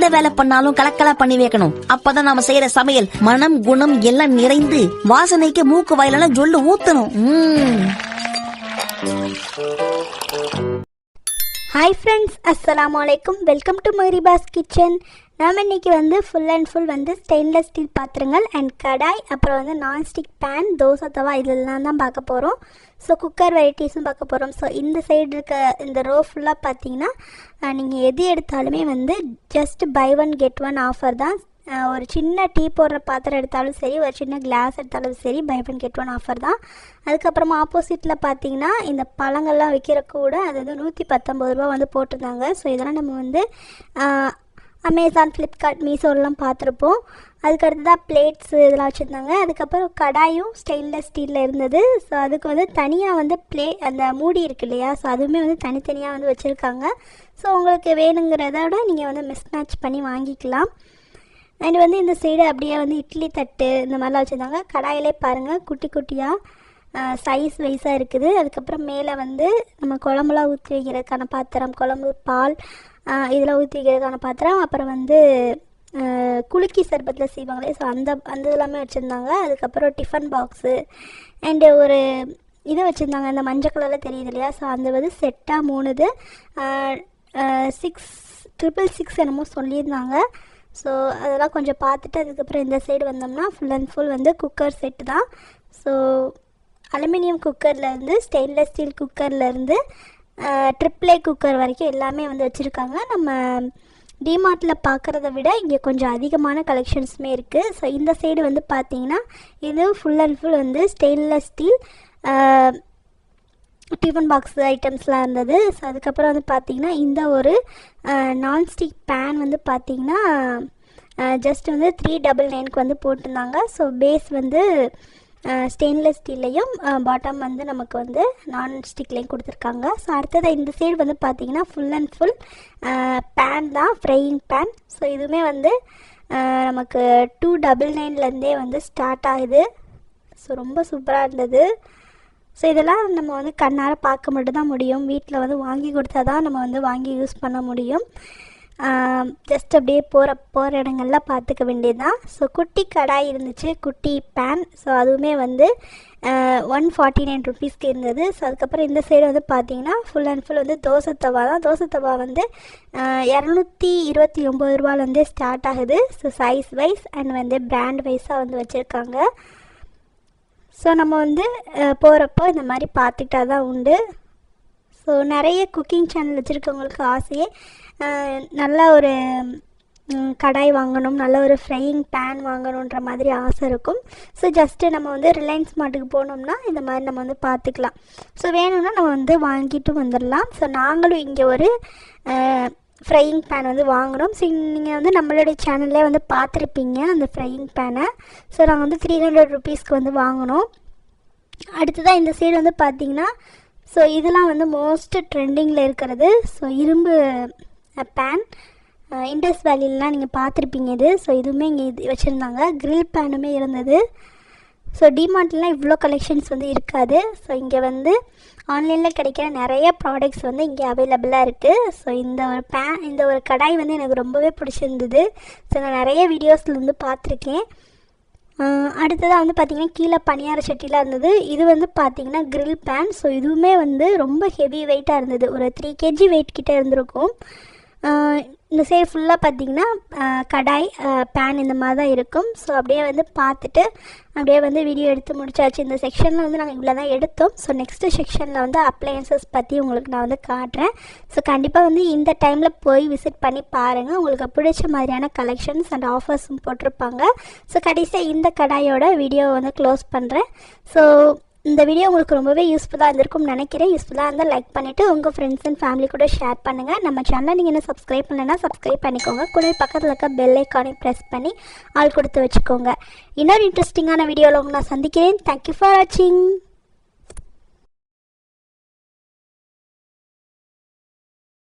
எந்த வேலை பண்ணாலும் கலக்கலா பண்ணி வைக்கணும். அப்பதான் நாம செய்யற சமையல் மனம் குணம் எல்லாம் நிறைந்து வாசனைக்கு மூக்கு வாயிலான ஜொல்லு ஊத்தணும். ஹாய் ஃப்ரெண்ட்ஸ், அஸ்ஸலாமு அலைக்கும். Welcome to Mariba's kitchen. நாம் இன்றைக்கி full and full stainless steel பாத்திரங்கள் அண்ட் கடாய், அப்புறம் நான்ஸ்டிக் பேன், தோசை தவா இதெல்லாம் தான் பார்க்க போகிறோம். ஸோ குக்கர் வெரைட்டிஸும் பார்க்க போகிறோம். ஸோ இந்த சைடு இருக்க இந்த ரோ ஃபுல்லாக பார்த்தீங்கன்னா நீங்கள் எது எடுத்தாலுமே just buy one get one offer தான். ஒரு சின்ன டீ போடுற பாத்திரம் எடுத்தாலும் சரி, ஒரு சின்ன கிளாஸ் எடுத்தாலும் சரி, buy one get one offer தான். அதுக்கப்புறமா ஆப்போசிட்டில் பார்த்தீங்கன்னா இந்த பழங்கள்லாம் விற்கிற கூட அது 119 ரூபா போட்டிருந்தாங்க. ஸோ இதெல்லாம் நம்ம அமேசான், ஃப்ளிப்கார்ட், மீஷோலாம் பார்த்துருப்போம். அதுக்கடுத்து தான் பிளேட்ஸு இதெல்லாம் வச்சுருந்தாங்க. அதுக்கப்புறம் கடாயும் ஸ்டெயின்லெஸ் ஸ்டீலில் இருந்தது. ஸோ அதுக்கு தனியாக அந்த மூடி இருக்கு இல்லையா, ஸோ அதுவுமே தனித்தனியாக வச்சுருக்காங்க. ஸோ உங்களுக்கு வேணுங்கிறத விட நீங்கள் மிஸ் மேட்ச் பண்ணி வாங்கிக்கலாம். அண்ட் இந்த சைடு அப்படியே இட்லி தட்டு இந்த மாதிரிலாம் வச்சுருந்தாங்க. கடாயிலே பாருங்கள் குட்டி குட்டியாக சைஸ் வைஸாக இருக்குது. அதுக்கப்புறம் மேலே நம்ம குழம்புலாம் ஊற்றி வைக்கிறதுக்கான பாத்திரம், குழம்பு, பால் இதெல்லாம் ஊற்றி வைக்கிறதுக்கான பாத்திரம், அப்புறம் குலுக்கி சர்பத்தில் செய்வாங்களே, ஸோ அந்த இதெல்லாமே வச்சுருந்தாங்க. அதுக்கப்புறம் டிஃபன் பாக்ஸு அண்டு ஒரு இதை வச்சுருந்தாங்க, அந்த மஞ்சள் கலரில் தெரியுது இல்லையா, ஸோ அந்த செட்டாக 3 666 என்னமோ சொல்லியிருந்தாங்க. ஸோ அதெல்லாம் கொஞ்சம் பார்த்துட்டு அதுக்கப்புறம் இந்த சைடு வந்தோம்னா full and full cooker set தான். ஸோ அலுமினியம் குக்கர்லேருந்து ஸ்டெயின்லெஸ் ஸ்டீல் குக்கர்லேருந்து ட்ரிப்ளே குக்கர் வரைக்கும் எல்லாமே வச்சுருக்காங்க. நம்ம டிமார்ட்டில் பார்க்குறத விட இங்கே கொஞ்சம் அதிகமான கலெக்ஷன்ஸுமே இருக்குது. ஸோ இந்த சைடு பார்த்தீங்கன்னா இது full and full stainless steel tiffin box ஐட்டம்ஸ்லாம் இருந்தது. ஸோ அதுக்கப்புறம் பார்த்தீங்கன்னா இந்த ஒரு நான்ஸ்டிக் பேன் பார்த்தீங்கன்னா ஜஸ்ட் 399க்கு போட்டிருந்தாங்க. ஸோ பேஸ் ஸ்டெயின்லெஸ் ஸ்டீல்லையும் பாட்டம் நமக்கு நான்ஸ்டிக்லேயும் கொடுத்துருக்காங்க. ஸோ அடுத்தது இந்த சைடு பார்த்தீங்கன்னா ஃபுல் அண்ட் ஃபுல் பேன் தான், ஃப்ரையிங் பேன். ஸோ இதுவுமே நமக்கு 299லேருந்தே ஸ்டார்ட் ஆகுது. ஸோ ரொம்ப சூப்பராக இருந்தது. ஸோ இதெல்லாம் நம்ம கண்ணார பார்க்க மட்டும்தான் முடியும். வீட்டில் வாங்கி கொடுத்தா தான் நம்ம வாங்கி யூஸ் பண்ண முடியும். ஜஸ்ட் அப்படியே போகிற இடங்கள்லாம் பார்த்துக்க வேண்டியது தான். ஸோ குட்டி கடாய் இருந்துச்சு, குட்டி பேன். ஸோ அதுவுமே 149 ருபீஸ்க்கு இருந்தது. ஸோ அதுக்கப்புறம் இந்த சைடு பார்த்தீங்கன்னா ஃபுல் அண்ட் ஃபுல் தோசை தவா தான். தோசை தவா 229 ரூபாலேருந்தே ஸ்டார்ட் ஆகுது. So size wise and brand வைஸாக வச்சுருக்காங்க. ஸோ நம்ம போகிறப்போ இந்த மாதிரி பார்த்துக்கிட்டா தான் உண்டு. ஸோ நிறைய குக்கிங் சேனல் வச்சுருக்கவங்களுக்கு ஆசையே நல்ல ஒரு கடாய் வாங்கணும், நல்ல ஒரு ஃப்ரையிங் பேன் வாங்கணுன்ற மாதிரி ஆசை இருக்கும். ஸோ ஜஸ்ட்டு நம்ம ரிலையன்ஸ் மார்ட்டுக்கு போனோம்னா இந்த மாதிரி நம்ம பார்த்துக்கலாம். ஸோ வேணும்னா நம்ம வாங்கிட்டு வந்துடலாம். ஸோ நாங்களும் இங்கே ஒரு ஃப்ரையிங் பேன் வாங்கினோம். ஸோ நீங்கள் நம்மளுடைய சேனல்லே பார்த்துருப்பீங்க அந்த ஃப்ரையிங் பேனை. ஸோ நாங்கள் 300 ருபீஸ்க்கு வாங்கினோம். அடுத்ததாக இந்த சைடு பார்த்தீங்கன்னா ஸோ இதெல்லாம் மோஸ்ட் ட்ரெண்டிங்கில் இருக்கிறது. ஸோ இரும்பு பேன், இண்டஸ் வேலிலாம் நீங்கள் பார்த்துருப்பீங்க இது. ஸோ இதுவுமே இங்கே இது வச்சுருந்தாங்க. கிரில் பேனுமே இருந்தது. ஸோ டிமார்ட்லாம் இவ்வளோ கலெக்ஷன்ஸ் இருக்காது. ஸோ இங்கே ஆன்லைனில் கிடைக்கிற நிறைய ப்ராடக்ட்ஸ் இங்கே அவைலபிளாக இருக்குது. ஸோ இந்த ஒரு கடாய் எனக்கு ரொம்பவே பிடிச்சிருந்தது. ஸோ நான் நிறைய வீடியோஸில் பார்த்துருக்கேன். அடுத்ததாக பார்த்திங்கன்னா கீழே பனியார சட்டிலாம் இருந்தது. இது பார்த்திங்கன்னா கிரில் பேன். ஸோ இதுவுமே ரொம்ப ஹெவி வெயிட்டாக இருந்தது. ஒரு 3 kg வெயிட் கிட்டே இருந்திருக்கும். இந்த சைடு ஃபுல்லாக பார்த்திங்கன்னா கடாய், பேன் இந்த மாதிரி தான் இருக்கும். ஸோ அப்படியே பார்த்துட்டு அப்படியே வீடியோ எடுத்து முடிச்சாச்சு. இந்த செக்ஷனில் நாங்கள் இவ்வளோ தான் எடுத்தோம். ஸோ நெக்ஸ்ட்டு செக்ஷனில் அப்ளையன்சஸ் பற்றி உங்களுக்கு நான் காட்டுறேன். ஸோ கண்டிப்பாக இந்த டைமில் போய் விசிட் பண்ணி பாருங்கள். உங்களுக்கு பிடிச்ச மாதிரியான கலெக்ஷன்ஸ் அண்ட் ஆஃபர்ஸும் போட்டிருப்பாங்க. ஸோ கடைசியாக இந்த கடாயோட வீடியோ க்ளோஸ் பண்ணுறேன். ஸோ இந்த வீடியோ உங்களுக்கு ரொம்பவே யூஸ்ஃபுல்லாக இருந்திருக்கும்னு நினைக்கிறேன். யூஸ்ஃபுல்லாக இருந்தால் லைக் பண்ணிவிட்டு உங்கள் ஃப்ரெண்ட்ஸ் அண்ட் ஃபேமிலி கூட ஷேர் பண்ணுங்கள். நம்ம சேனலை நீங்கள் என்ன சப்ஸ்கிரைப் பண்ணலைன்னா சப்ஸ்கிரைப் பண்ணிக்கோங்க. கூட பக்கத்தில் இருக்க பெல் ஐக்கானை ப்ரெஸ் பண்ணி ஆல் கொடுத்து வச்சுக்கோங்க. இன்னொரு இன்ட்ரெஸ்டிங்கான வீடியோவில் உங்களை நான் சந்திக்கிறேன். தேங்க்யூ ஃபார் வாட்சிங்.